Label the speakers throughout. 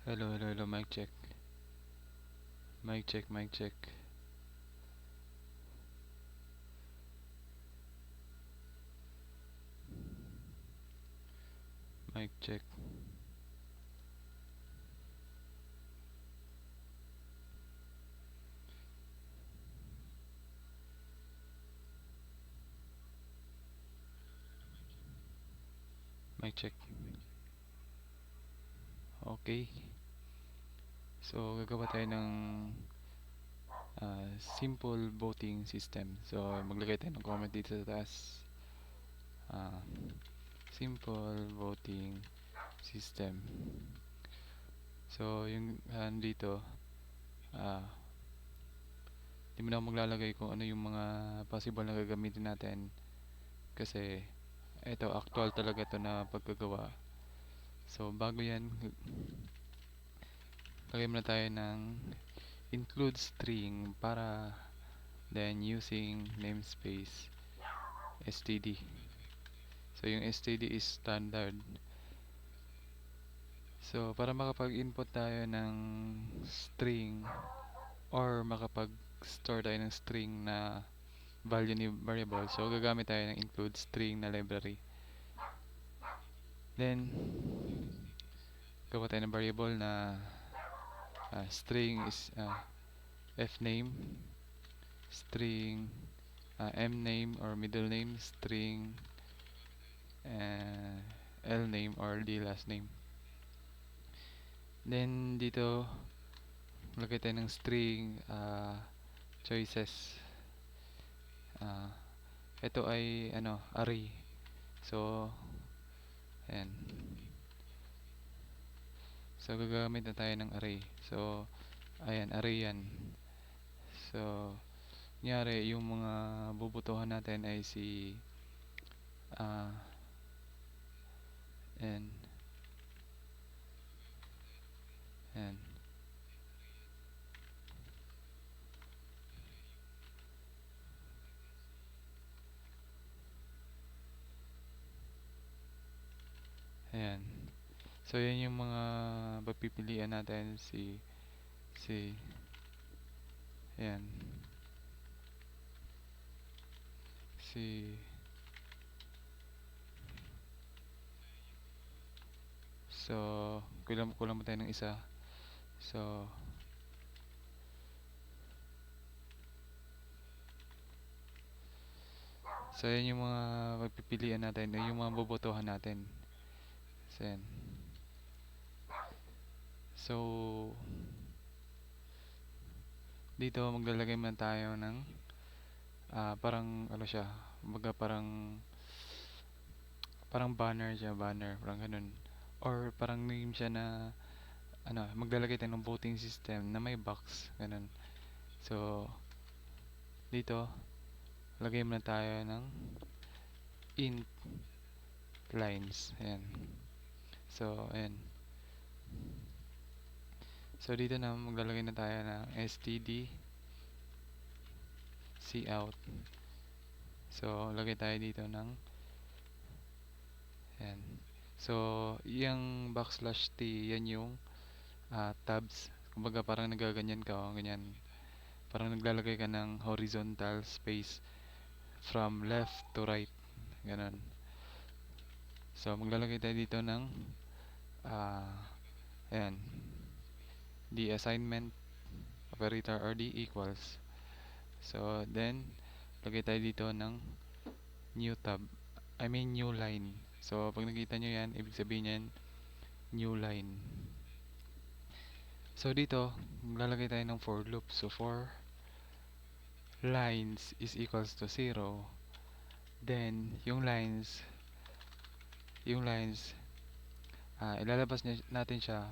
Speaker 1: Hello, hello, hello, mic check. Mic check, mic check. Mic check. Mic check. Okay. So, gagawa tayo ng simple voting system. So, maglagay tayo ng comment dito sa taas. Ah, simple voting system. So, yung dito, ah, di mo na ako maglalagay kung ano yung mga possible na gagamitin natin. Kasi, ito, actual talaga ito na paggagawa. So, bago yan, lagay muna tayo ng include string para then using namespace std. So yung std is standard. So para makapag-input tayo ng string or makapag-store tayo ng string na value ni variable, so gagamit tayo ng include string na library. Then gawa tayo ng variable na string is fname, string mname or middle name, string uh, lname or the last name. Then dito lagay tayo ng string choices. uh, Ito ay array. So ayan, so gagamit na tayo ng array. So ayan, array yan. So kunyari yung mga bubutuhan natin ay si uh, ayan, ayan. Ayan. So yan yung mga pagpipilian natin, si ayan, si so kulang mo tayo ng isa. So yan yung mga pagpipilian natin, yung mga bobotohan natin. So yan. So dito maglalagay man tayo ng parang ano siya, kumbaga parang banner siya, banner, parang ganun. Or parang name siya na maglalagay tayo ng voting system na may box, ganun. So dito lagay muna tayo ng int lines. Ayan. So ayan. So dito na maglalagay na tayo ng std cout. So lagay tayo dito ng ayan. So yung backslash t, yan yung tabs. Kumbaga parang nagaganyan ka, ganyan. Parang naglalagay ka ng horizontal space from left to right. Ganon. So maglalagay tayo dito ng ayan, the assignment operator or the equals. So then lagay tayo dito ng new tab, I mean new line. So pag nakita nyo yan, ibig sabihin yan new line. So dito maglalagay tayo ng for loop. So for lines is equals to 0, then yung lines ilalabas natin siya,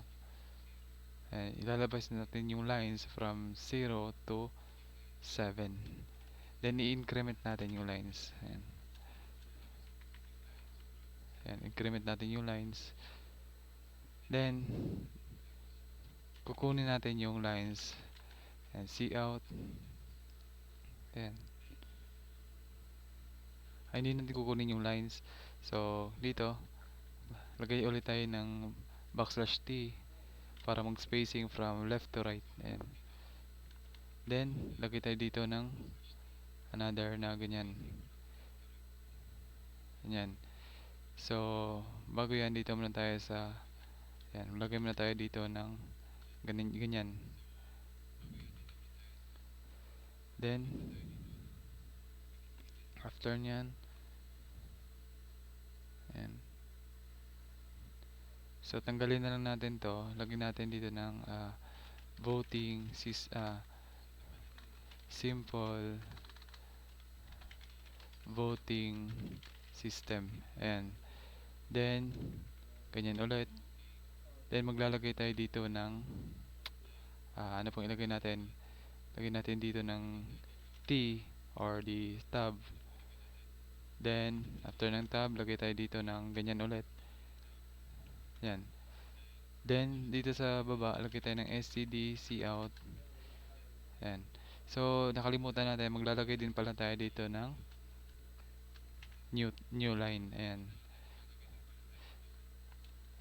Speaker 1: ilalabas natin yung lines from 0 to 7, then i-increment natin yung lines. Ayan. Ayan, increment natin yung lines, then kukunin natin yung lines and cout. Ayan. Hindi natin kukunin yung lines. So dito lagay ulit tayo ng backslash t para mag-spacing from left to right. And then, lagay tayo dito ng another na ganyan. Ganyan. So, bago yan, dito muna tayo sa, yan, lagay muna tayo dito ng ganyan. Then, after nyan, yan. So, tanggalin na lang natin to. Lagyan natin dito ng simple voting system. Ayan. Then, ganyan ulit. Then, maglalagay tayo dito ng ano pong ilagay natin? Lagyan natin dito ng T or the tab. Then, after ng tab, lagay tayo dito ng ganyan ulit. Yan. Then, dito sa baba, lagay tayo ng std cout. Yan. So, nakalimutan natin, maglalagay din pala tayo dito ng new line. Ayan.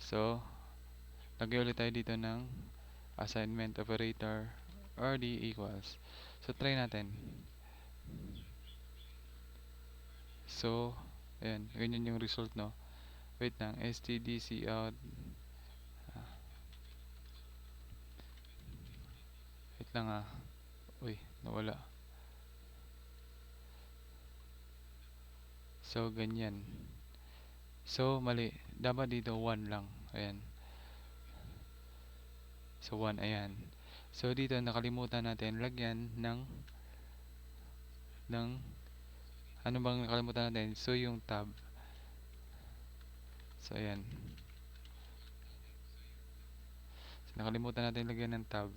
Speaker 1: So, lagay ulit tayo dito ng assignment operator or the equals. So, try natin. So, ayan. Ganyan yung result, no? Wait lang. std cout. Wait lang Uy, nawala. So, ganyan. So, mali. Dapat dito 1 lang. Ayan. So, 1. Ayan. So, dito nakalimutan natin lagyan ng ano bang nakalimutan natin? So, yung tab. So, ayan. So, nakalimutan natin lagyan ng tab.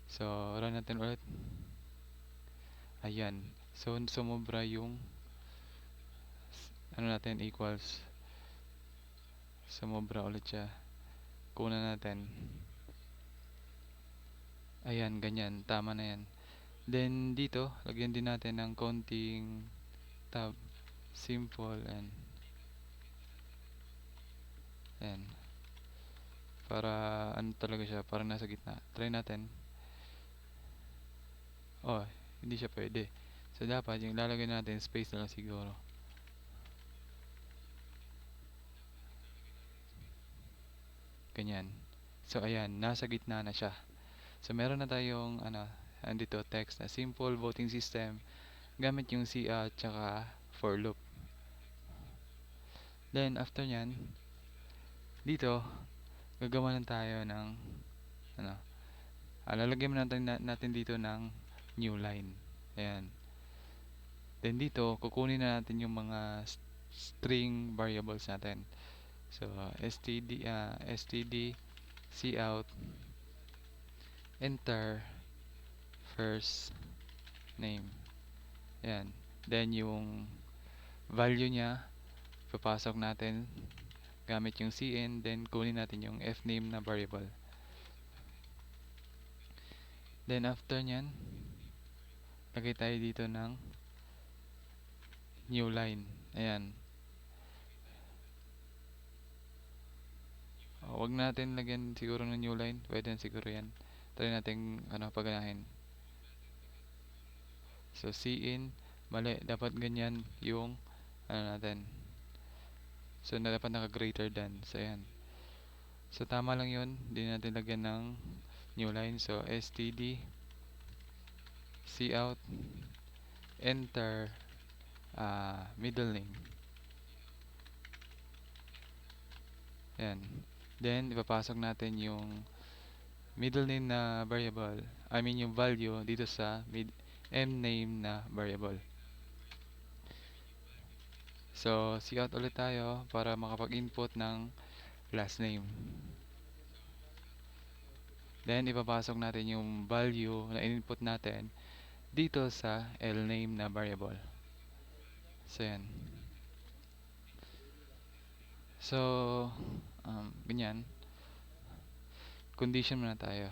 Speaker 1: So, run natin ulit. Ayan. So, sumobra yung ano natin equals. Sumobra ulit siya. Kunan natin. Ayan, ganyan. Tama na yan. Then, dito, lagyan din natin ng konting tab. Simple and ayan. Para ano talaga siya, parang nasa gitna. Try natin. Oh, hindi siya pwede. So, dapat yung lalagay natin, space na lang siguro. Ganyan. So, ayan, nasa gitna na siya. So, meron na tayong, andito, text na simple voting system gamit yung CA tsaka for loop. Then, after nyan, dito, gagawa na tayo ng, lalagyan natin dito ng new line. Ayan. Then, dito, kukunin na natin yung mga string variables natin. So, std cout enter first name. Ayan. Then, yung value niya, papasok natin gamit yung cin, then kunin natin yung fname na variable. Then, after nyan, lagay tayo dito ng new line. Ayan. Wag natin lagyan siguro ng new line. Pwede na siguro yan. Try natin paganahin. So, cin, mali. Dapat ganyan yung natin. So, dapat naka greater than. So, ayan. So, tama lang yun. Hindi natin lagyan ng new line. So, std cout enter middle name. Ayan. Then, ipapasok natin yung middle name na variable. I mean, yung value dito sa mname na variable. So, cout ulit tayo para makapag-input ng last name. Then, ipapasok natin yung value na input natin dito sa lname na variable. So, yan. So, ganyan. Condition muna tayo.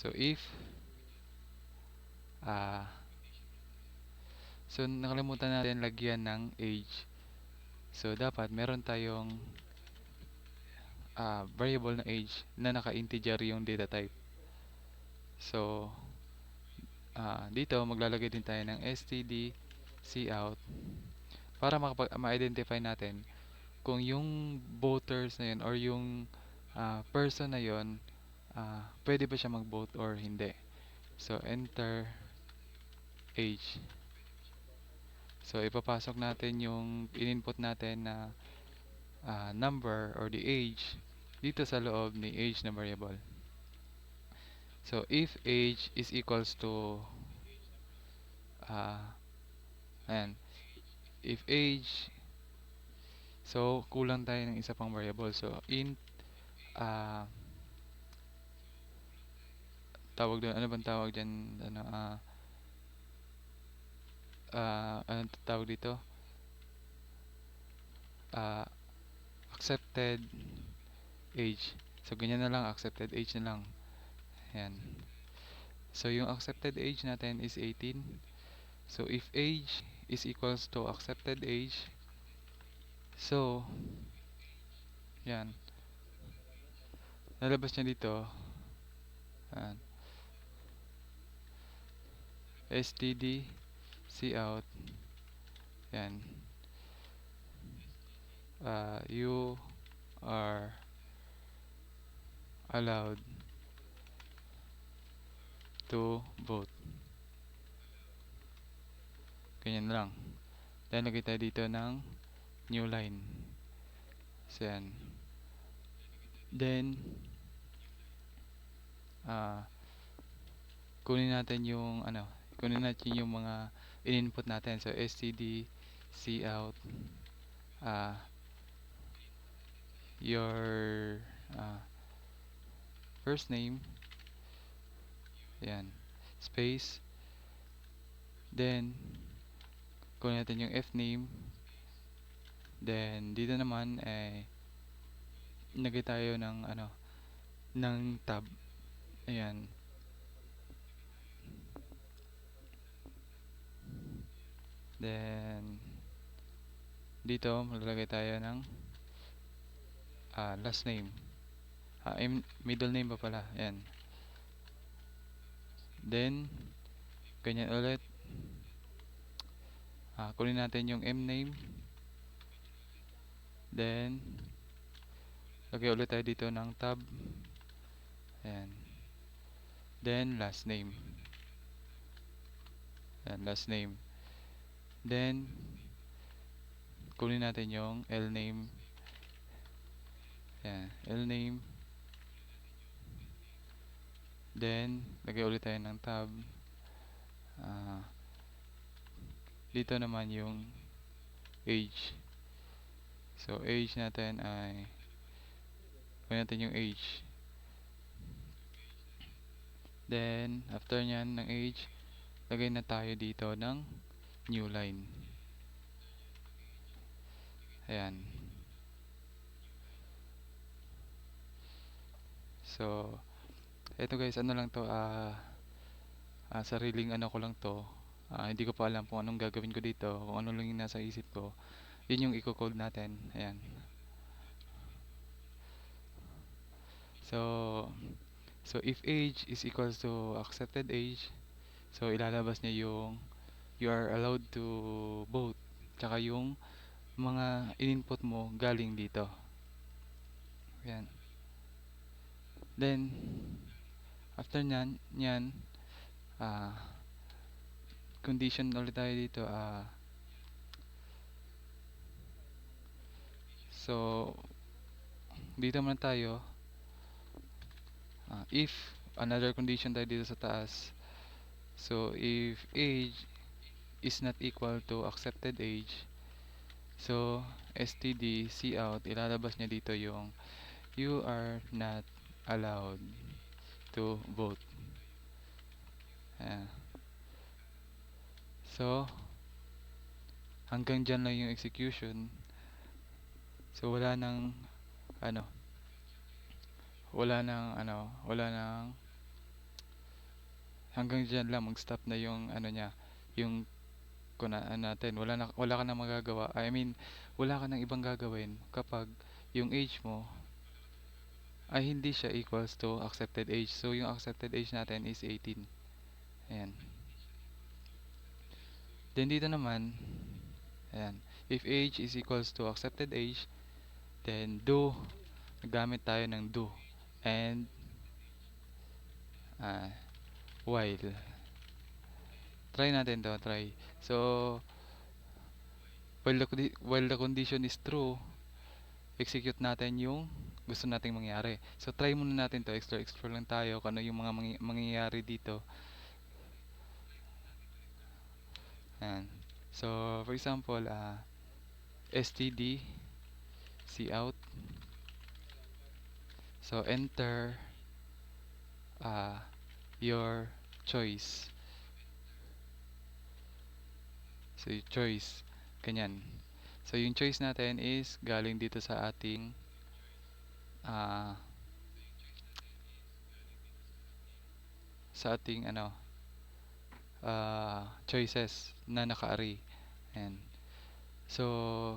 Speaker 1: So, if so, nakalimutan natin lagyan ng age. So, dapat meron tayong variable na age na naka-integer yung data type. So, dito maglalagay din tayo ng std cout para ma-identify natin kung yung voters na yun or yung person na yun pwede ba siya mag-vote or hindi. So, enter age. So, ipapasok natin yung in-input natin na number or the age dito sa loob ni age na variable. So, if age is equals to uh, ayan, if age, so kulang tayo ng isa pang variable. So, int uh, tawag doon, ano bang tawag dyan? Ano, anong tawag dito? Uh, accepted age. So, ganyan na lang, accepted age na lang. Ayan. So, yung accepted age natin is 18. So, if age is equals to accepted age, so, yan. Nalabas niya dito, ayan, std cout, yan, you are allowed to vote. Ganyan lang. Then, lagay tayo dito ng new line. So, yan. Then, kunin natin yung mga in-input natin. So, std cout your first name, yan, space, then kunin natin yung fname, then dito naman nagay tayo ng tab, ayan, then dito maglalagay tayo ng last name, middle name pa pala, ayan, then ganyan ulit, kunin natin yung mname, then lagay ulit tayo dito ng tab, ayan, then last name, ayan, last name, then kunin natin yung lname, ayan, lname, then lagay ulit tayo ng tab, dito naman yung age. So, age natin ay kunin natin yung age. Then, after nyan ng age, lagay na tayo dito ng new line. Ayan. So, eto guys, ano lang to, sariling ano ko lang to. Hindi ko pa alam kung anong gagawin ko dito, kung ano lang yung nasa isip ko. Yun yung i-code natin. Ayan. So, if age is equals to accepted age, so ilalabas niya yung you are allowed to vote. Tsaka yung mga in-input mo galing dito. Ayan. Then, after nyan, condition ulit tayo dito. So, dito muna tayo. If another condition tayo dito sa taas. So, if age is not equal to accepted age, so std cout, ilalabas niya dito yung you are not allowed to vote. So, hanggang dyan lang yung execution. So, wala nang hanggang dyan lang mag-stop na yung yung natin, wala ka nang magagawa. I mean, wala ka nang ibang gagawin kapag yung age mo ay hindi siya equals to accepted age. So yung accepted age natin is 18. Ayan. Then dito naman, ayan, if age is equals to accepted age, then do, nagamit tayo ng do. And uh, while. Try natin to, try. So, while the condition is true, execute natin yung gusto nating mangyari. So, try muna natin to, explore lang tayo kung ano yung mga mangyayari dito. Ayan. So, for example, std cout. So, enter uh, your choice. So, yung choice. Ganyan. So, yung choice natin is galing dito sa ating uh, ano choices na naka-array. Ayan. So,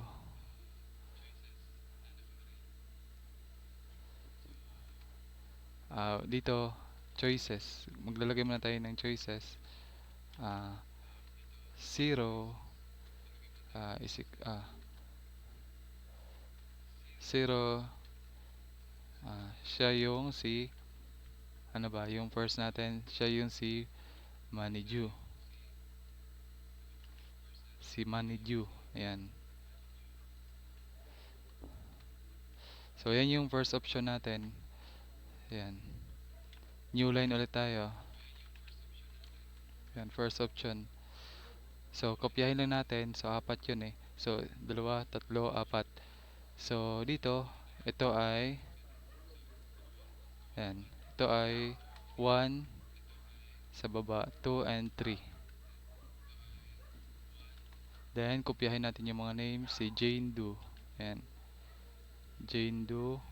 Speaker 1: dito, choices. Maglalagay muna tayo ng choices. 0 is 0 siya yung si ano ba, yung first natin, siya yung si Maniju. Si Maniju. Ayan. So, yan yung first option natin. Ayan. New line ulit tayo. Ayan, first option. So, kopyahin lang natin. So, apat yun eh. So, dalawa, tatlo, apat. So, dito, ito ay ayan. Ito ay 1 sa baba, 2 and 3. Then, kopyahin natin yung mga names. Si Jane Doe. Ayan. Jane Doe.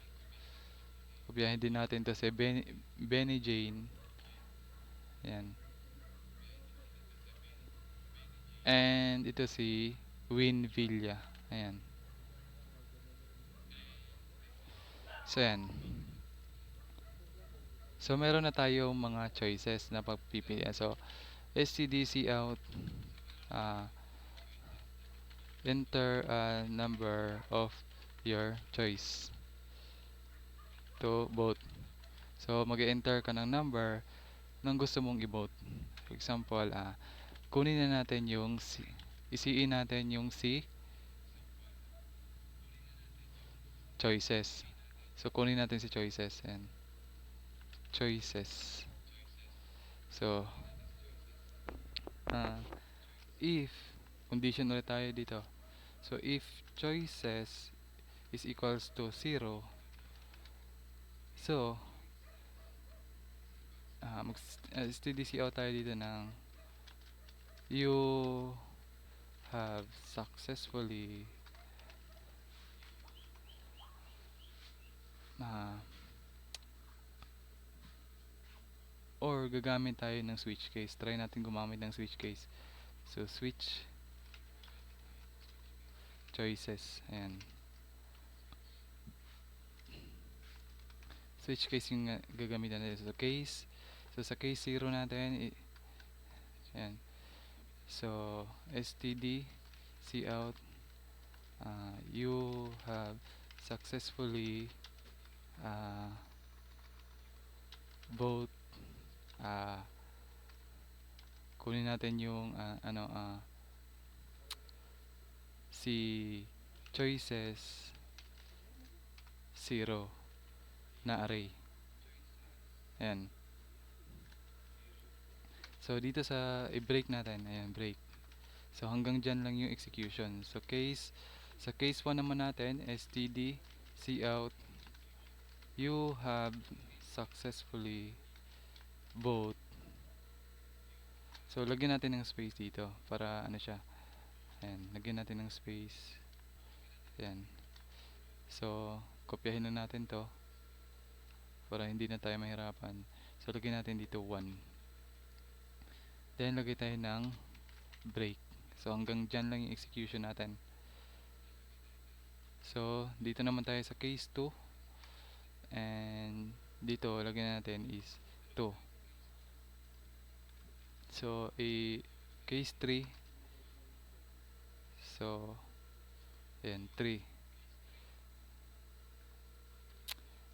Speaker 1: Kopyahin din natin to si Benny Jane. Ayan. And ito si Win Villa. Ayan. So, ayan. So, meron na tayong mga choices na pagpipilian. So, STDC out. Enter a number of your choice to vote. So, mag-enter ka ng number ng gusto mong i-vote. For example, kunin na natin yung isiin natin yung choices. So, kunin natin si choices. And choices. So, if, condition ulit tayo dito. So, if choices is equals to 0, so, mag-STDC out tayo dito ng you have successfully or gagamit tayo ng switch case. Try natin gumamit ng switch case. So, switch choices. Ayan. Switch case yung gagamitan natin. So, case. So, sa case 0 natin, ayan. So, std cout you have successfully vote kunin natin yung si choices 0 na array. Ayan. So, dito sa i-break natin, ayan, break. So, hanggang dyan lang yung execution. So, sa case 1 naman natin, std cout you have successfully vote. So, lagyan natin ng space dito para ano siya. Ayan, lagyan natin ng space. Ayan. So, kopyahin na natin to para hindi na tayo mahirapan. So, lagyan natin dito 1. Then, lagay tayo ng break. So, hanggang dyan lang yung execution natin. So, dito naman tayo sa case 2. And dito, lagyan natin is 2. So, case 3. So, ayan, 3.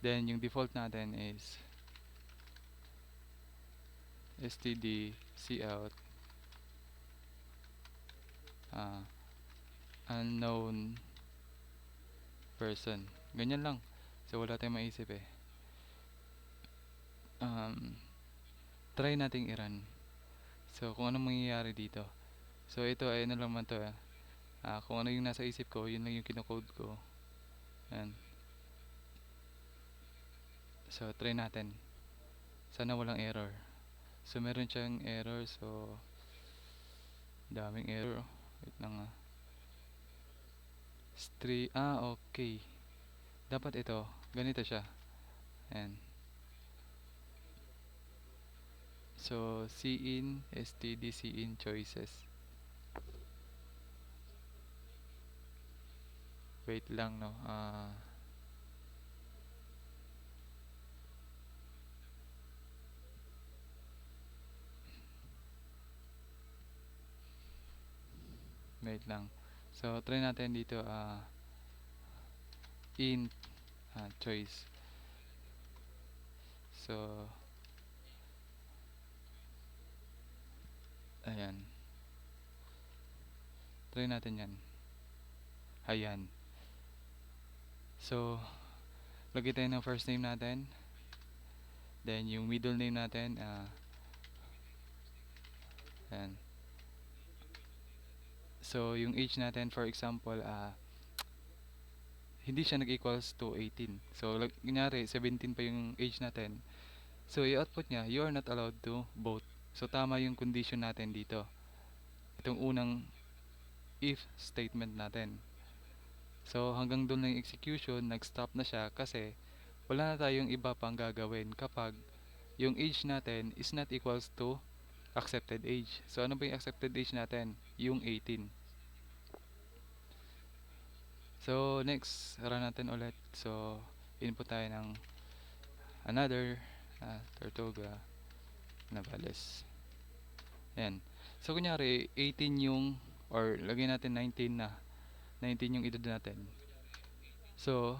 Speaker 1: Then, yung default natin is std cout uh, unknown person. Ganyan lang. So, wala tayong maisip eh. Um, try nating i-run. So, kung anong mangyayari dito. So, ito ay ano lang man to eh. Kung ano yung nasa isip ko, yun lang yung kinocode ko. Ayan. So, try natin. Sana walang error. So, meron siyang error. So, daming error. Wait lang ah. Okay. Dapat ito. Ganito siya. Ayan. So, cin, std, cin choices. Wait lang no. Wait lang. So, try natin dito int choice. So, ayan. Try natin yan. Ayan. So, lagay tayo ng first name natin. Then, yung middle name natin. Ayan. So, yung age natin, for example, hindi siya nag-equals to 18. So, kunyari, 17 pa yung age natin. So, i-output niya, you are not allowed to vote. So, tama yung condition natin dito. Itong unang if statement natin. So, hanggang doon na yung execution, nag-stop na siya kasi wala na tayong iba pang gagawin kapag yung age natin is not equals to accepted age. So, ano ba yung accepted age natin? Yung 18. So, next, run natin ulit. So, input tayo ng another Tortuga Navales. Ayan. So, kunyari, 18 yung, or lagyan natin 19 na. 19 yung edad natin. So,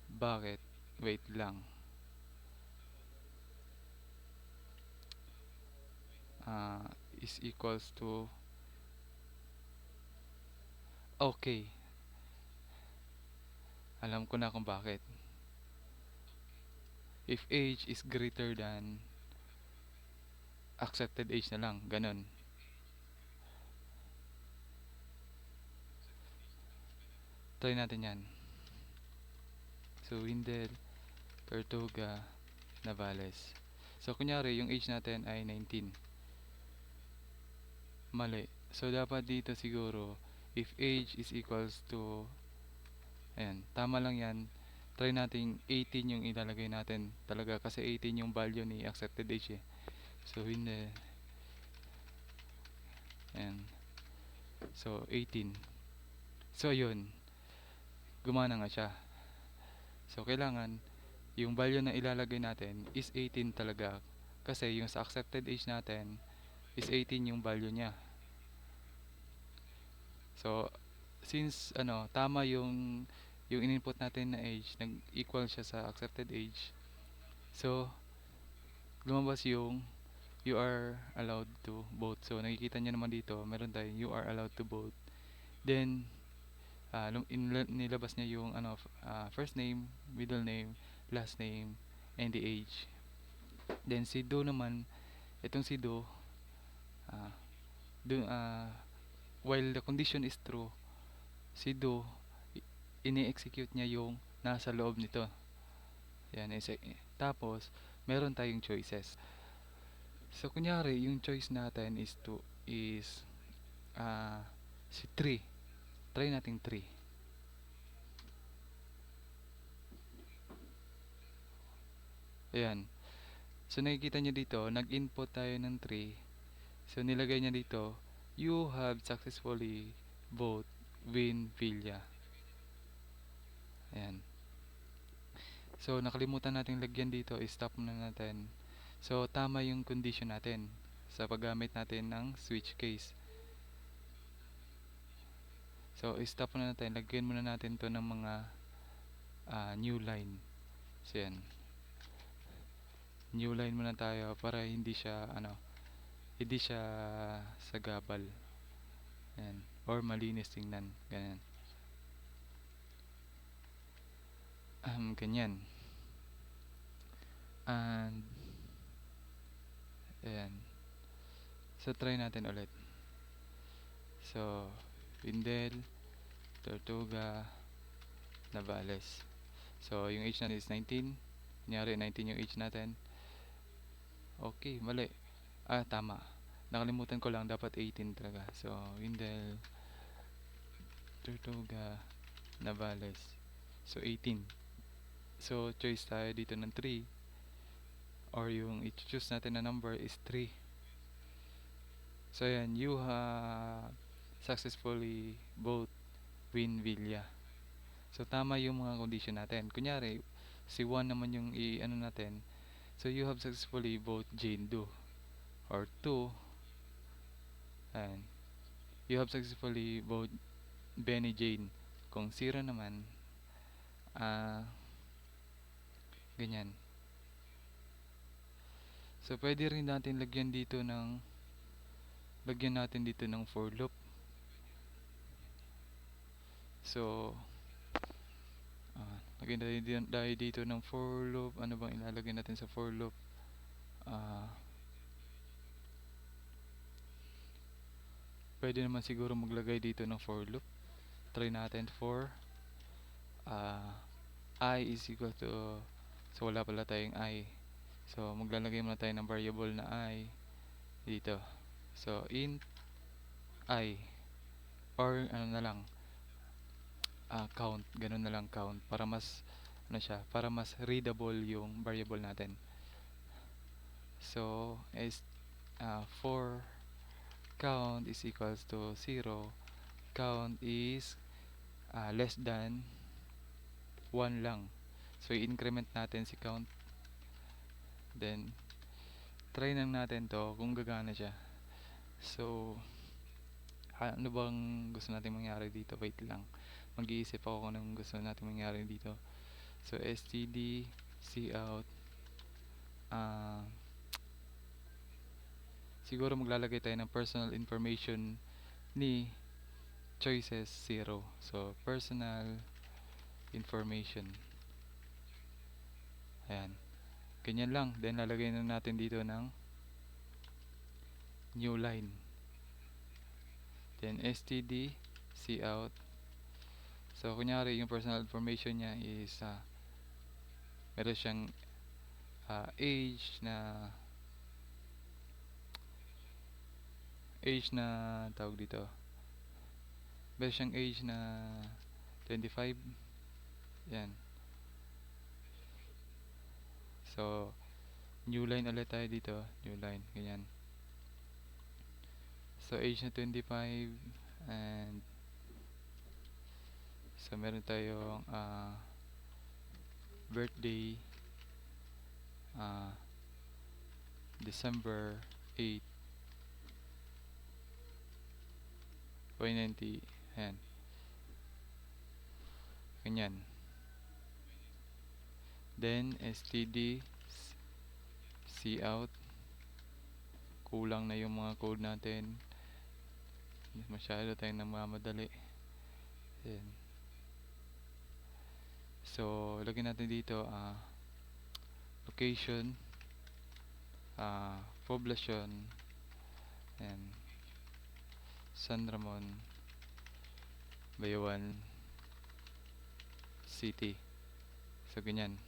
Speaker 1: bakit? Wait lang. Is equals to, okay. Alam ko na kung bakit. If age is greater than accepted age na lang. Ganon. Try natin yan. So, Windel, Tortuga, Navales. So, kunyari, yung age natin ay 19. Mali. So, dapat dito siguro, if age is equals to, ayan, tama lang yan. Try natin 18 yung ilalagay natin talaga kasi 18 yung value ni accepted age eh. So, hindi. Ayan. So, 18. So, yun. Gumana nga siya. So, kailangan yung value na ilalagay natin is 18 talaga. Kasi yung sa accepted age natin is 18 yung value niya. So, since tama yung in-input natin na age, nag-equal siya sa accepted age. So, lumabas yung you are allowed to vote. So, nakikita niyo naman dito, meron tayong you are allowed to vote. Then, nilabas niya yung first name, middle name, last name, and the age. Then, si Do naman, itong si Do, uh, do, while the condition is true, si Do, ini-execute niya yung nasa loob nito. Yan, tapos, meron tayong choices. So, kunyari, yung choice natin is si 3. Try natin 3. Ayan. So, nakikita nyo dito, nag-input tayo ng 3. So, nilagay niya dito, you have successfully vote Win Villa. Ayan. So, nakalimutan natin lagyan dito, stop na natin. So, tama yung condition natin sa paggamit natin ng switch case. So, stop na natin. Lagyan muna natin to ng mga new line. So, yan. New line muna tayo para hindi siya, hindi siya sagabal. Yan. Or malinis tingnan. Ganyan. Ganyan. And, ayan. So, try natin ulit. So, Pindel, Tortuga, Navales. So, yung age natin is 19. Kunyari, 19 yung age natin. Okay, mali. Tama. Nakalimutan ko lang, dapat 18 talaga. So, Windel, Tortuga, Navales. So, 18. So, choice tayo dito ng 3. Or yung i-choose natin na number is 3. So, yan. You have successfully vote Win Villa. So, tama yung mga condition natin. Kunyari, si 1 naman yung i-ano natin. So, you have successfully vote Jane Doe. Or 2, and you have successfully vote Benny Jane. Kung 0 naman, ganyan. So, pwede rin natin lagyan natin dito ng for loop. So, lagyan tayo dito ng for loop. Ano bang ilalagay natin sa for loop? Pwede naman siguro maglagay dito ng for loop. Try natin for I is equal to, so wala pala tayong I. So, maglalagay muna tayo ng variable na I dito. So, int I, or ano na lang, count, ganun na lang, count, para mas para mas readable yung variable natin. So, is for count is equals to 0, count is less than 1 lang. So, i-increment natin si count. Then, try lang natin to kung gagana siya. So, ano bang gusto natin mangyari dito? Wait lang. Mag-iisip ako kung anong gusto natin mangyari dito. So, std cout. Siguro maglalagay tayo ng personal information ni choices 0. So, personal information. Ayan. Ganyan lang. Then, lalagay na natin dito ng new line. Then, std cout. So, kunyari, yung personal information niya is meron siyang age na tawag dito. Meron siyang age na 25. Yan. So, new line ulit tayo dito. New line. Ganyan. So, age na 25. And, so, meron tayong birthday December 8, 2090. Ayan. Ganyan. Then, std cout. Kulang na yung mga code natin. Masyado tayong namamadali. Ayan. So, lagyan natin dito location, poblasyon, and San Ramon, Bayawan City. So, ganyan.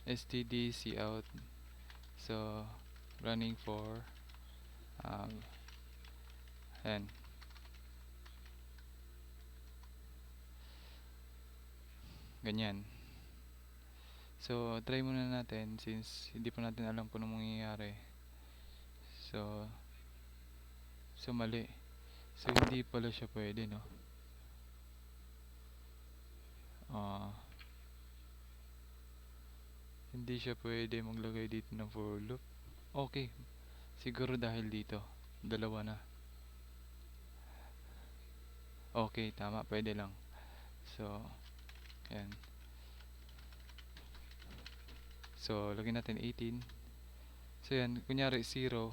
Speaker 1: std cout. So, running for and ganyan. So, try muna natin since hindi pa natin alam kung anong mangyayari. So, mali. So, hindi pala siya pwede, no? Ah, hindi siya pwede maglagay dito ng for loop. Okay, siguro dahil dito. Dalawa na. Okay, tama. Pwede lang. So, ayan. So, lagyan natin 18. So, yan. Kunyari, 0.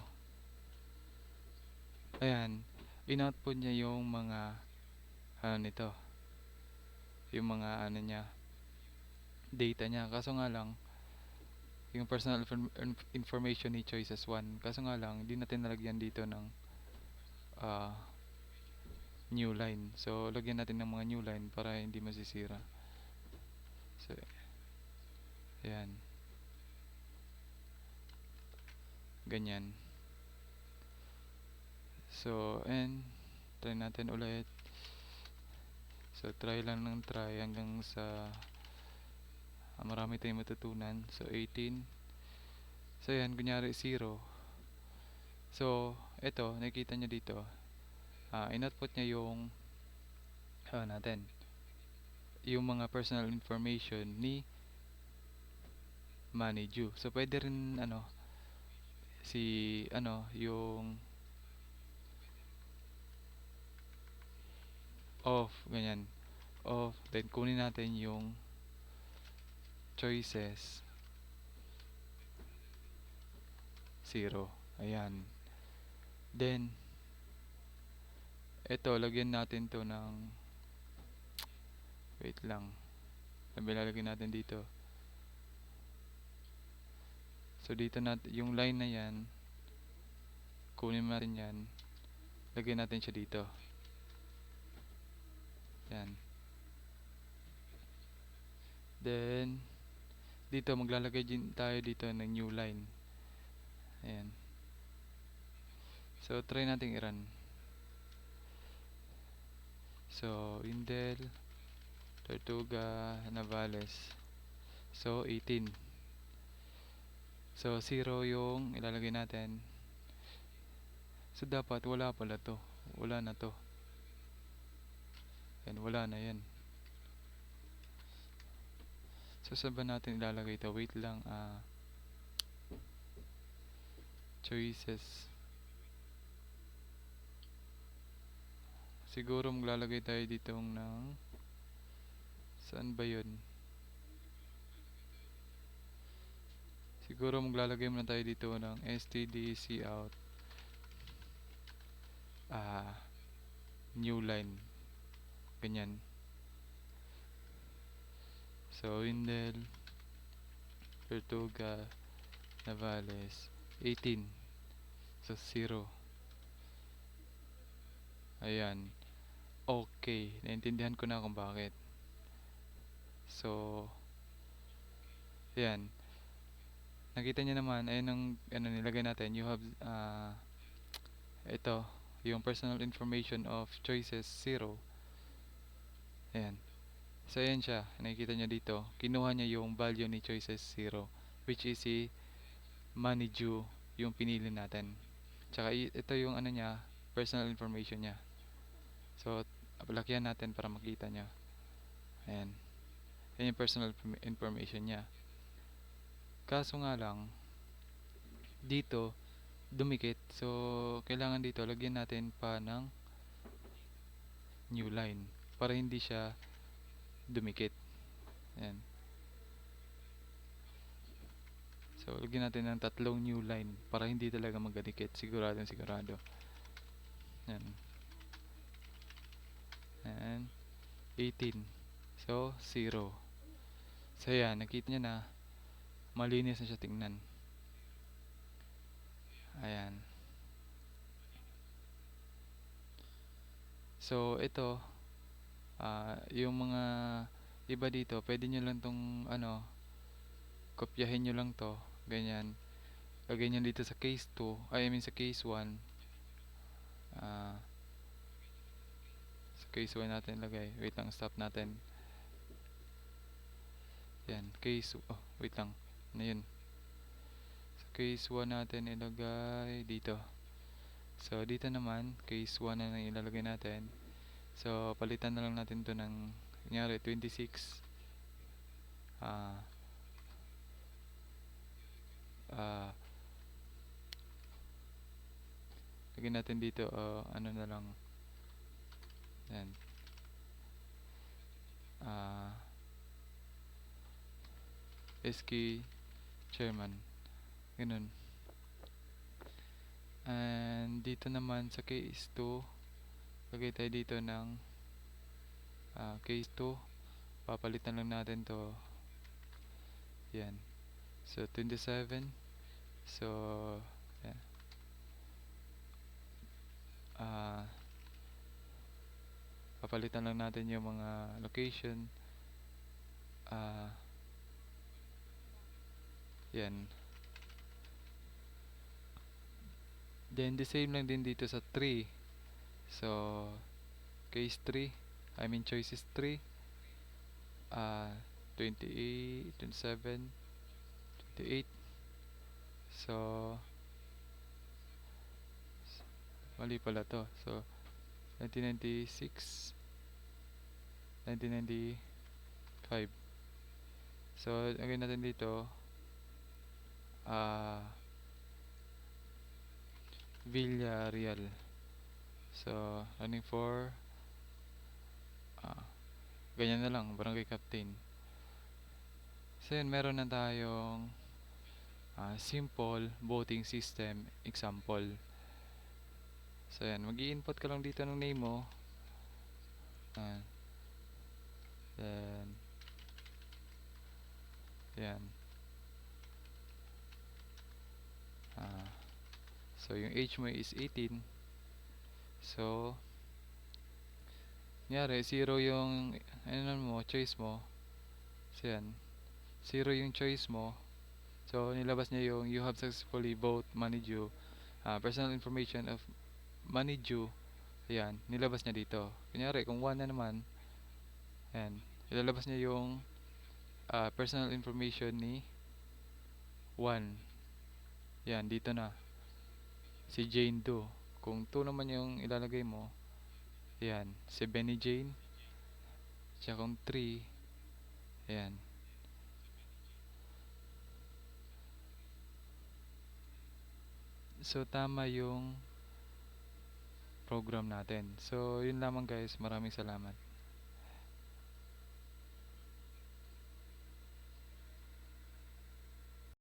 Speaker 1: Ayan. In-output niya yung mga, ano nito, yung mga, ano niya, data niya. Kaso nga lang, yung personal information ni choices 1. Kaso nga lang, hindi natin nalagyan dito ng ah, new line. So, lagyan natin ng mga new line para hindi masisira. So, ayan. Ganyan. So, and try natin ulit. So, try lang ng try hanggang sa marami tayong matutunan. So, 18. So, ayan. Kunyari, 0. So, ito, nakikita nyo dito. In-output niya yung natin. Yung mga personal information ni Maniju. So, pwede rin, yung off, ganyan. Off. Then, kunin natin yung choices 0. Ayan. Then, ito, lagyan natin to ng, wait lang. Sabi lalagyan natin dito. So, dito natin, yung line na yan, kunin natin yan. Lagyan natin siya dito. Yan. Then, dito, maglalagay din tayo dito ng new line. Ayan. So, try natin i-run. So, Indel, Tortuga, Navales. So, 18. So, 0 yung ilalagay natin. So, dapat wala pala to. Wala na to. Yan, wala na yan. So, saan ba natin ilalagay to? Wait lang. Choices. Siguro maglalagay tayo dito ng saan ba yun? Siguro maglalagay muna tayo dito ng stdc out new line. Ganyan. So, Windel, Tortuga, Navales, 18. So, 0. Ayan. Okay. Naintindihan ko na kung bakit. So, ayan. Nakita niyo naman, ayun ang nilagay natin. You have, ito, yung personal information of choices 0. Ayan. So, ayan siya. Nakikita niyo dito. Kinuha niya yung value ni choices 0, which is si Maniju, yung pinili natin. Tsaka, ito yung niya, personal information niya. So, palakyan natin para makita niya. Ayan. Ayan yung personal information niya. Kaso nga lang, dito, dumikit. So, kailangan dito, lagyan natin pa ng new line para hindi siya dumikit. Ayan. So, lagyan natin ng 3 new line para hindi talaga magdikit. Sigurado. Ayan. Ayan. 18. So, 0. So, ayan. Nakita nyo na malinis na siya tingnan. Ayan. So, ito, yung mga iba dito, pwede nyo lang tong, kopyahin nyo lang to, ganyan. Lagay nyo dito sa case 2, I mean sa case 1. Sa case 1 natin lagay. Wait lang, stop natin. Yan, case, wait lang. Ano yun? Sa case 1 natin ilagay dito. So, dito naman, case 1 na lang ilalagay natin. So, palitan na lang natin to ng, kunyari, 26. ah, ah, lagyan natin dito, ano na lang, yan, ah, SK chairman, ganun. And dito naman sa case 2, lagay tayo dito ng case 2, papalitan lang natin to, yan. So 27, so yan. ah Papalitan lang natin yung mga location, ah yan. Then the same lang din dito sa 3. So case 3, I mean choices 3, ah 28, 27, 28. So mali pala to. So 1996, 1995. So lagyan natin dito ah Villarreal. So running for ah ganyan na lang, barangay captain. So yun, meron na tayong simple voting system example. So yan, mag-i-input ka lang dito ng name mo. Yan. Then yan. Ah, so yung age mo is 18. So nyari 0 yung ano mo, choice mo. So yan, 0 yung choice mo. So nilabas niya yung you have successfully vote manage you, personal information of manage you. Ayan, nilabas niya dito. Kunyari, kung 1 na naman, ayan, ilalabas niya yung personal information ni 1. Yan, dito na. Si Jane Doe. Kung 2 naman yung ilalagay mo, ayan, si Benny Jane. Tsaka kung 3, ayan. So, tama yung program natin. So, yun lamang guys. Maraming salamat.